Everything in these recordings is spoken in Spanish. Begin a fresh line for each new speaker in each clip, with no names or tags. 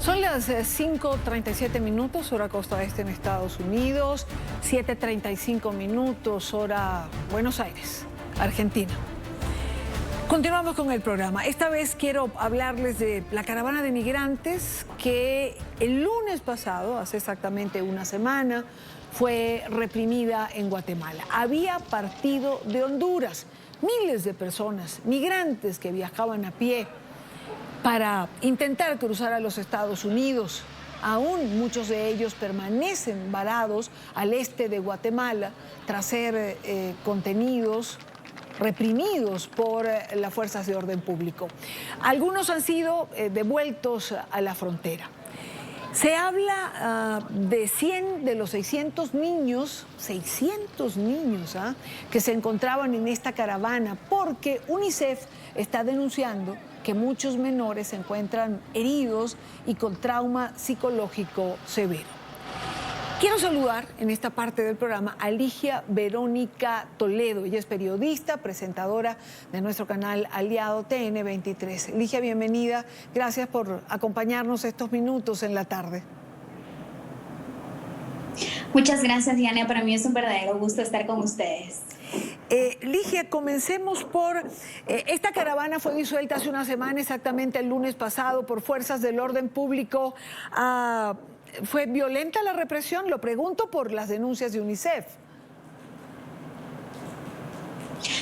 Son las 5:37 minutos, hora costa este en Estados Unidos, 7:35 minutos, hora Buenos Aires, Argentina. Continuamos con el programa. Esta vez quiero hablarles de la caravana de migrantes que el lunes pasado, hace exactamente una semana, fue reprimida en Guatemala. Había partido de Honduras, miles de personas, migrantes que viajaban a pie para intentar cruzar a los Estados Unidos. Aún muchos de ellos permanecen varados al este de Guatemala tras ser contenidos, reprimidos por las fuerzas de orden público. Algunos han sido devueltos a la frontera. Se habla de 100 de los 600 niños que se encontraban en esta caravana, porque UNICEF está denunciando que muchos menores se encuentran heridos y con trauma psicológico severo. Quiero saludar en esta parte del programa a Ligia Verónica Toledo. Ella es periodista, presentadora de nuestro canal aliado TN23. Ligia, bienvenida. Gracias por acompañarnos estos minutos en la tarde.
Muchas gracias, Diana. Para mí es un verdadero gusto estar con ustedes.
Ligia, comencemos por... esta caravana fue disuelta hace una semana, exactamente el lunes pasado, por fuerzas del orden público. ¿Fue violenta la represión? Lo pregunto por las denuncias de UNICEF.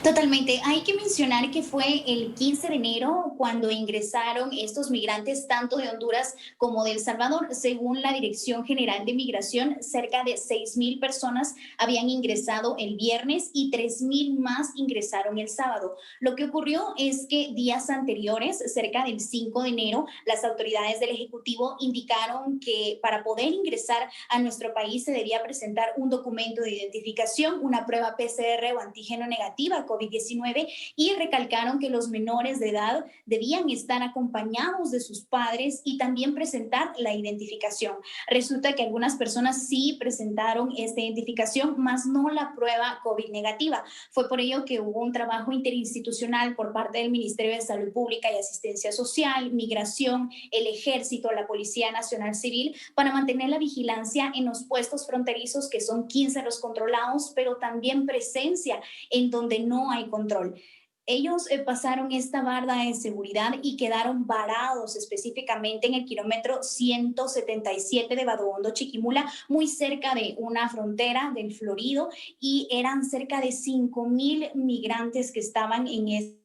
Totalmente. Hay que mencionar que fue el 15 de enero cuando ingresaron estos migrantes tanto de Honduras como de El Salvador. Según la Dirección General de Migración, cerca de 6,000 personas habían ingresado el viernes y 3,000 más ingresaron el sábado. Lo que ocurrió es que días anteriores, cerca del 5 de enero, las autoridades del Ejecutivo indicaron que para poder ingresar a nuestro país se debía presentar un documento de identificación, una prueba PCR o antígeno negativa COVID-19, y recalcaron que los menores de edad debían estar acompañados de sus padres y también presentar la identificación. Resulta que algunas personas sí presentaron esta identificación, más no la prueba COVID negativa. Fue por ello que hubo un trabajo interinstitucional por parte del Ministerio de Salud Pública y Asistencia Social, Migración, el Ejército, la Policía Nacional Civil, para mantener la vigilancia en los puestos fronterizos, que son 15 los controlados, pero también presencia en donde no hay control. Ellos pasaron esta barda de seguridad y quedaron varados específicamente en el kilómetro 177 de Badogondo, Chiquimula, muy cerca de una frontera del Florido, y eran cerca de 5,000 migrantes que estaban en este.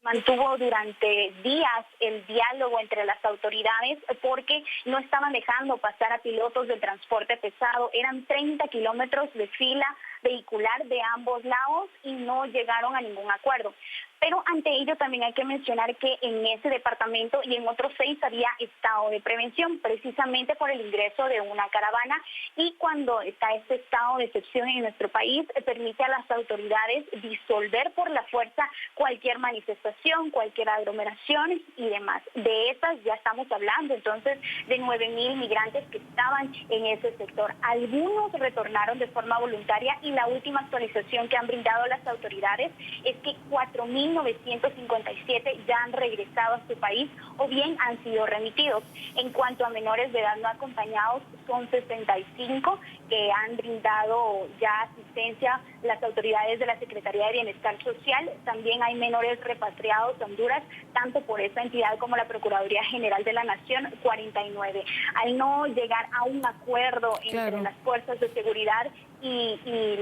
Mantuvo durante días el diálogo entre las autoridades porque no estaban dejando pasar a pilotos del transporte pesado. Eran 30 kilómetros de fila vehicular de ambos lados y no llegaron a ningún acuerdo. Pero ante ello también hay que mencionar que en ese departamento y en otros 6 había estado de prevención, precisamente por el ingreso de una caravana, y cuando está este estado de excepción en nuestro país, permite a las autoridades disolver por la fuerza cualquier manifestación, cualquier aglomeración y demás. De esas ya estamos hablando entonces de 9,000 migrantes que estaban en ese sector. Algunos retornaron de forma voluntaria y la última actualización que han brindado las autoridades es que 4,957 ya han regresado a su país o bien han sido remitidos. En cuanto a menores de edad no acompañados, son 65 que han brindado ya asistencia las autoridades de la Secretaría de Bienestar Social. También hay menores repatriados a Honduras, tanto por esta entidad como la Procuraduría General de la Nación, 49. Al no llegar a un acuerdo entre las fuerzas de seguridad y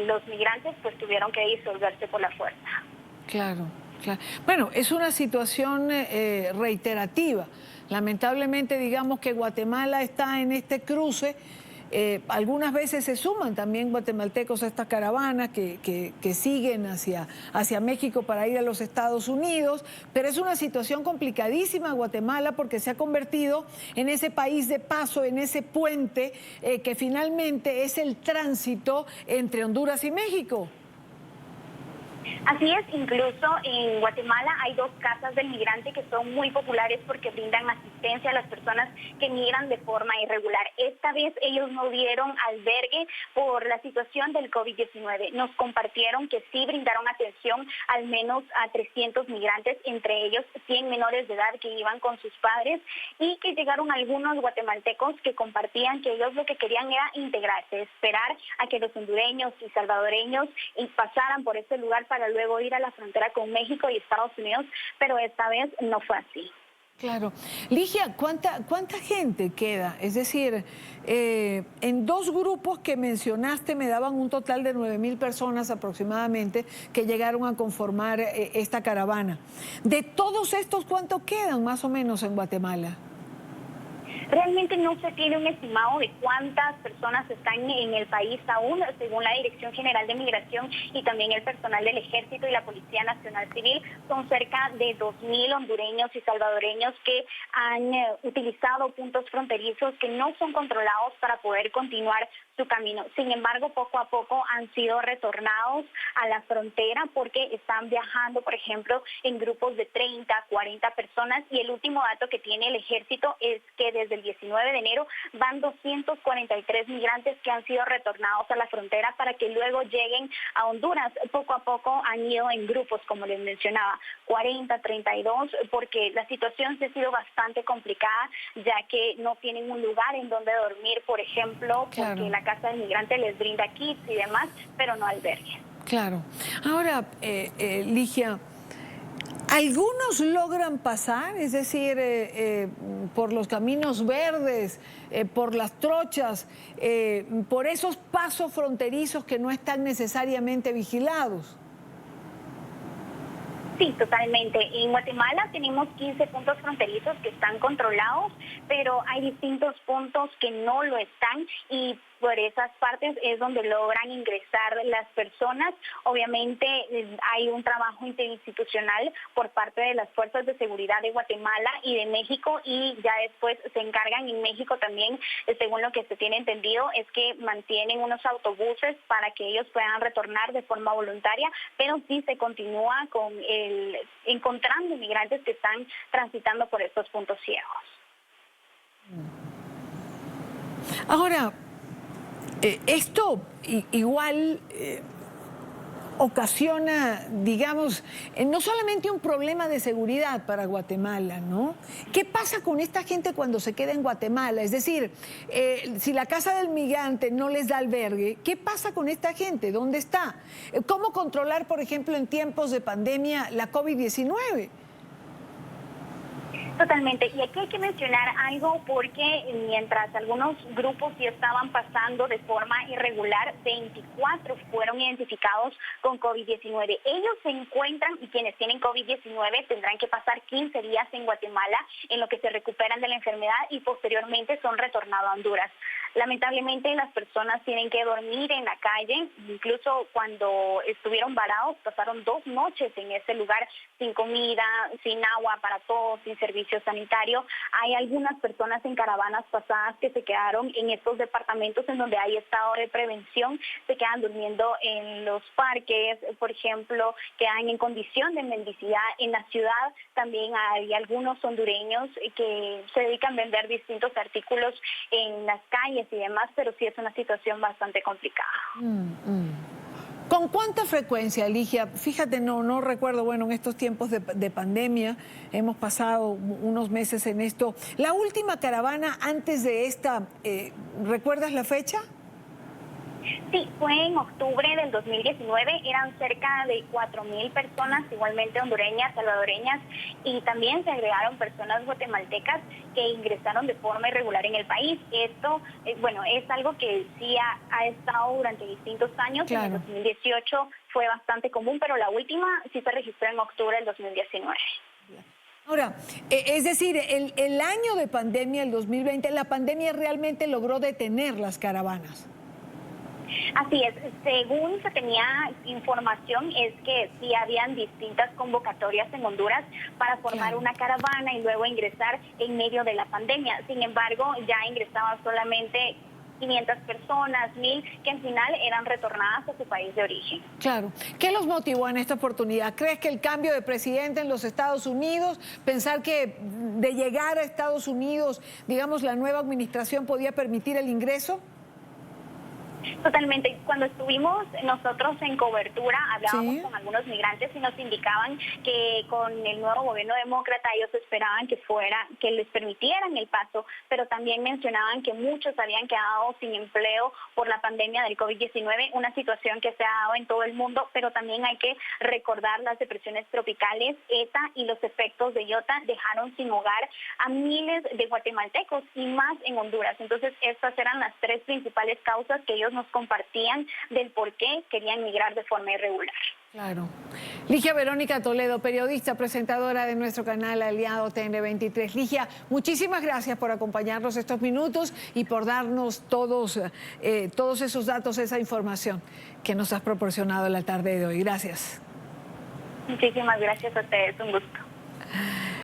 los migrantes, pues tuvieron que disolverse por la fuerza.
Claro. Bueno, es una situación reiterativa. Lamentablemente, digamos que Guatemala está en este cruce. Algunas veces se suman también guatemaltecos a estas caravanas que siguen hacia México para ir a los Estados Unidos, pero es una situación complicadísima Guatemala porque se ha convertido en ese país de paso, en ese puente que finalmente es el tránsito entre Honduras y México.
Así es, incluso en Guatemala hay 2 casas del migrante que son muy populares porque brindan asistencia a las personas que migran de forma irregular. Esta vez ellos no dieron albergue por la situación del COVID-19. Nos compartieron que sí brindaron atención al menos a 300 migrantes, entre ellos 100 menores de edad que iban con sus padres, y que llegaron algunos guatemaltecos que compartían que ellos lo que querían era integrarse, esperar a que los hondureños y salvadoreños pasaran por ese lugar para luego ir a la frontera con México y Estados Unidos, pero esta vez no fue así.
Claro. Ligia, ¿cuánta gente queda? Es decir, en 2 grupos que mencionaste me daban un total de 9.000 personas aproximadamente que llegaron a conformar esta caravana. De todos estos, ¿cuántos quedan más o menos en Guatemala?
Realmente no se tiene un estimado de cuántas personas están en el país aún, según la Dirección General de Migración y también el personal del Ejército y la Policía Nacional Civil. Son cerca de 2.000 hondureños y salvadoreños que han utilizado puntos fronterizos que no son controlados para poder continuar su camino. Sin embargo, poco a poco han sido retornados a la frontera porque están viajando, por ejemplo, en grupos de 30, 40 personas, y el último dato que tiene el Ejército es que desde el 19 de enero van 243 migrantes que han sido retornados a la frontera para que luego lleguen a Honduras. Poco a poco han ido en grupos, como les mencionaba, 40, 32, porque la situación se ha sido bastante complicada, ya que no tienen un lugar en donde dormir, por ejemplo,
Claro.
porque la Casa del Migrante les brinda kits y demás, pero no albergues.
Claro. Ahora, Ligia, ¿algunos logran pasar? Es decir, por los caminos verdes, por las trochas, por esos pasos fronterizos que no están necesariamente vigilados.
Sí, totalmente. En Guatemala tenemos 15 puntos fronterizos que están controlados, pero hay distintos puntos que no lo están, y por esas partes es donde logran ingresar las personas. Obviamente hay un trabajo interinstitucional por parte de las fuerzas de seguridad de Guatemala y de México, y ya después se encargan en México también, según lo que se tiene entendido, es que mantienen unos autobuses para que ellos puedan retornar de forma voluntaria, pero sí se continúa con encontrando inmigrantes que están transitando por estos puntos ciegos.
Ahora, esto igual ocasiona, digamos, no solamente un problema de seguridad para Guatemala, ¿no? ¿Qué pasa con esta gente cuando se queda en Guatemala? Es decir, si la Casa del Migrante no les da albergue, ¿qué pasa con esta gente? ¿Dónde está? ¿Cómo controlar, por ejemplo, en tiempos de pandemia la COVID-19?
Totalmente, y aquí hay que mencionar algo, porque mientras algunos grupos sí estaban pasando de forma irregular, 24 fueron identificados con COVID-19. Ellos se encuentran, y quienes tienen COVID-19 tendrán que pasar 15 días en Guatemala en lo que se recuperan de la enfermedad y posteriormente son retornados a Honduras. Lamentablemente las personas tienen que dormir en la calle, incluso cuando estuvieron varados pasaron 2 noches en ese lugar sin comida, sin agua para todos, sin servicio sanitario. Hay algunas personas en caravanas pasadas que se quedaron en estos departamentos en donde hay estado de prevención, se quedan durmiendo en los parques, por ejemplo, quedan en condición de mendicidad en la ciudad. También hay algunos hondureños que se dedican a vender distintos artículos en las calles y demás, pero sí es una situación bastante complicada.
¿Con cuánta frecuencia, Ligia? Fíjate, no recuerdo, bueno, en estos tiempos de pandemia, hemos pasado unos meses en esto. La última caravana antes de esta, ¿recuerdas la fecha?
Sí, fue en octubre del 2019, eran cerca de 4.000 personas, igualmente hondureñas, salvadoreñas, y también se agregaron personas guatemaltecas que ingresaron de forma irregular en el país. Esto, bueno, es algo que sí ha estado durante distintos años. Claro. En el 2018 fue bastante común, pero la última sí se registró en octubre del 2019.
Ahora, es decir, el año de pandemia, el 2020, la pandemia realmente logró detener las caravanas.
Así es, según se tenía información, es que sí habían distintas convocatorias en Honduras para formar una caravana y luego ingresar en medio de la pandemia. Sin embargo, ya ingresaban solamente 500 personas, 1000, que al final eran retornadas a su país de origen.
Claro. ¿Qué los motivó en esta oportunidad? ¿Crees que el cambio de presidente en los Estados Unidos, pensar que de llegar a Estados Unidos, digamos, la nueva administración podía permitir el ingreso?
Totalmente. Cuando estuvimos nosotros en cobertura, hablábamos
Sí.
con algunos migrantes y nos indicaban que con el nuevo gobierno demócrata ellos esperaban que les permitieran el paso, pero también mencionaban que muchos habían quedado sin empleo por la pandemia del COVID-19, una situación que se ha dado en todo el mundo, pero también hay que recordar las depresiones tropicales. ETA y los efectos de Iota dejaron sin hogar a miles de guatemaltecos y más en Honduras. Entonces, estas eran las tres principales causas que ellos nos compartían del por qué querían migrar de forma irregular.
Claro. Ligia Verónica Toledo, periodista, presentadora de nuestro canal aliado TN23. Ligia, muchísimas gracias por acompañarnos estos minutos y por darnos todos esos datos, esa información que nos has proporcionado en la tarde de hoy. Gracias.
Muchísimas gracias a ustedes, un gusto.